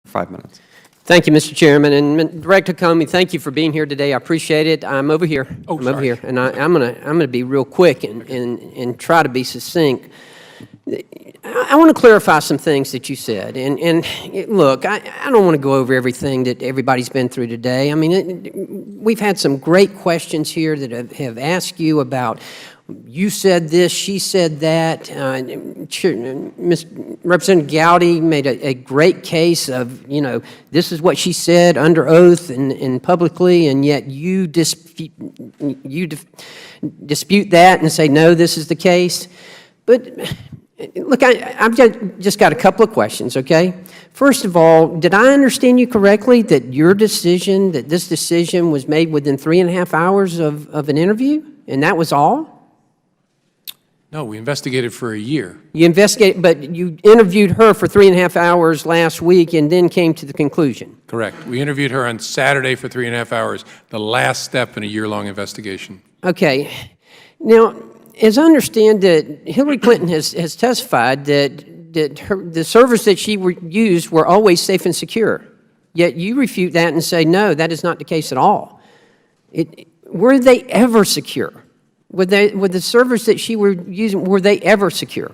5 minutes. Thank you, Mr. Chairman. And Director Comey, thank you for being here today. I appreciate it. I'm over here. Oh, I'm sorry. over here. And I'm gonna be real quick and try to be succinct. I want to clarify some things that you said. And look, I don't want to go over everything that everybody's been through today. I mean, we've had some great questions here that have asked you about, you said this, she said that. Representative Gowdy made a great case of, this is what she said under oath and publicly, and yet you dispute that and say, no, this is the case. But look, I've just got a couple of questions, okay? First of all, did I understand you correctly that this decision was made within 3.5 hours of an interview, and that was all? No, we investigated for a year. You investigated, but you interviewed her for 3.5 hours last week and then came to the conclusion. Correct. We interviewed her on Saturday for 3.5 hours, the last step in a year-long investigation. Okay. Now, as I understand that Hillary Clinton has testified that the servers that she used were always safe and secure, yet you refute that and say, no, that is not the case at all. Were they ever secure? Were the servers that she were using, were they ever secure?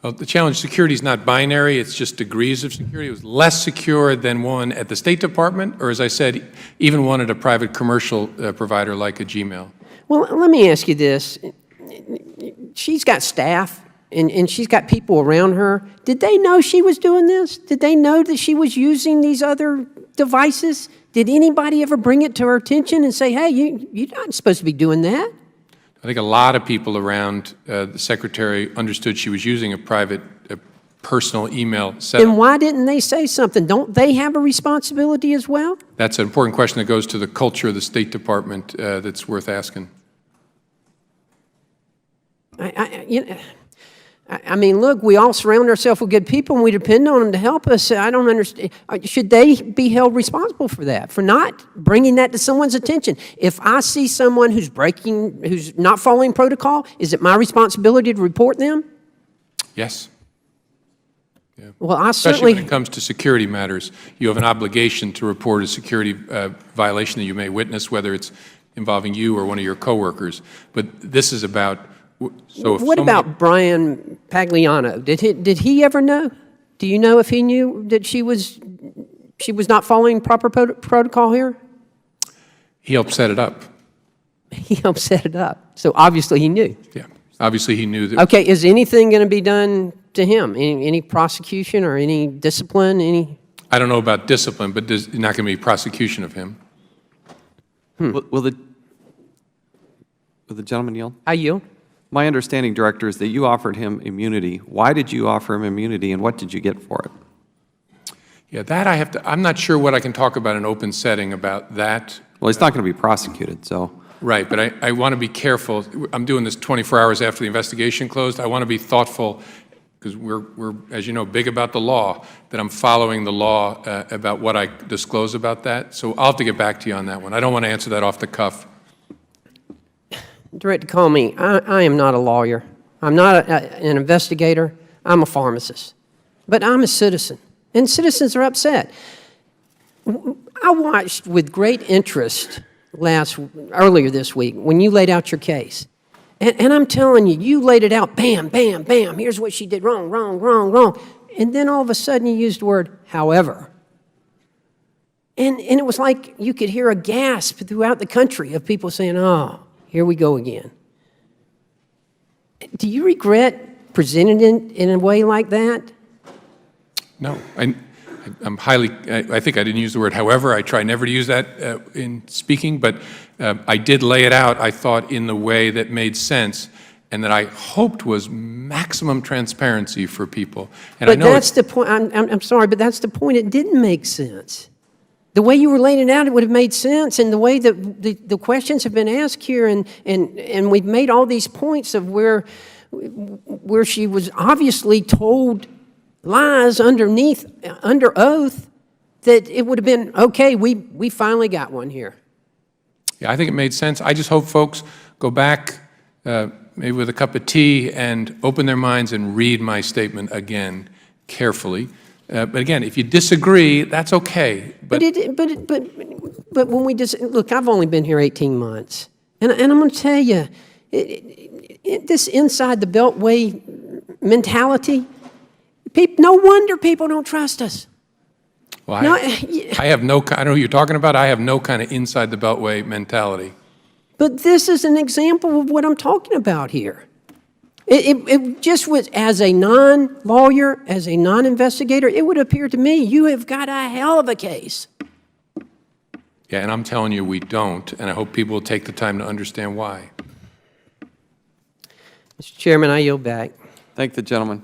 Well, the challenge, security is not binary, it's just degrees of security. It was less secure than one at the State Department, or as I said, even one at a private commercial provider like a Gmail. Well, let me ask you this. She's got staff, and she's got people around her. Did they know she was doing this? Did they know that she was using these other devices? Did anybody ever bring it to her attention and say, hey, you're not supposed to be doing that? I think a lot of people around the Secretary understood she was using a private, personal email setup. Then why didn't they say something? Don't they have a responsibility as well? That's an important question that goes to the culture of the State Department that's worth asking. I mean, look, we all surround ourselves with good people, and we depend on them to help us. I don't understand. Should they be held responsible for that, for not bringing that to someone's attention? If I see someone who's not following protocol, is it my responsibility to report them? Yes. Yeah. Well, I Especially certainly... when it comes to security matters, you have an obligation to report a security violation that you may witness, whether it's involving you or one of your coworkers. But this is about... So what about Brian Pagliano? Did he ever know? Do you know if he knew that she was not following proper protocol here? He helped set it up. He helped set it up. So obviously he knew. Yeah. Obviously he knew that. Okay, is anything going to be done to him? Any prosecution or any discipline? I don't know about discipline, but there's not going to be prosecution of him. Will the gentleman yield? I yield. My understanding, Director, is that you offered him immunity. Why did you offer him immunity, and what did you get for it? Yeah, that I'm not sure what I can talk about in an open setting about that. Well, he's not going to be prosecuted, so. Right, but I want to be careful. I'm doing this 24 hours after the investigation closed. I want to be thoughtful, because we're, as you know, big about the law, that I'm following the law about what I disclose about that. So I'll have to get back to you on that one. I don't want to answer that off the cuff. Director Comey, I am not a lawyer. I'm not an investigator. I'm a pharmacist. But I'm a citizen, and citizens are upset. I watched with great interest earlier this week when you laid out your case. And I'm telling you, you laid it out, bam, bam, bam, here's what she did wrong, wrong, wrong, wrong. And then all of a sudden you used the word, however. And it was like you could hear a gasp throughout the country of people saying, oh, here we go again. Do you regret presenting it in a way like that? No, I'm highly, I think I didn't use the word however. I try never to use that in speaking, but I did lay it out, I thought, in the way that made sense and that I hoped was maximum transparency for people. And but that's the point. I'm sorry, but that's the point. It didn't make sense. The way you were laying it out, it would have made sense, and the way that the questions have been asked here, and we've made all these points of where she was obviously told lies under oath, that it would have been, okay, we finally got one here. Yeah, I think it made sense. I just hope folks go back maybe with a cup of tea and open their minds and read my statement again carefully. But again, if you disagree, that's okay. But when we just, look, I've only been here 18 months. And I'm going to tell you, this inside the beltway mentality, no wonder people don't trust us. Well, No, I have no, I don't know who you're talking about. I have no kind of inside the beltway mentality. But this is an example of what I'm talking about here. It just was, as a non-lawyer, as a non-investigator, it would appear to me you have got a hell of a case. Yeah, and I'm telling you we don't, and I hope people will take the time to understand why. Mr. Chairman, I yield back. Thank the gentleman.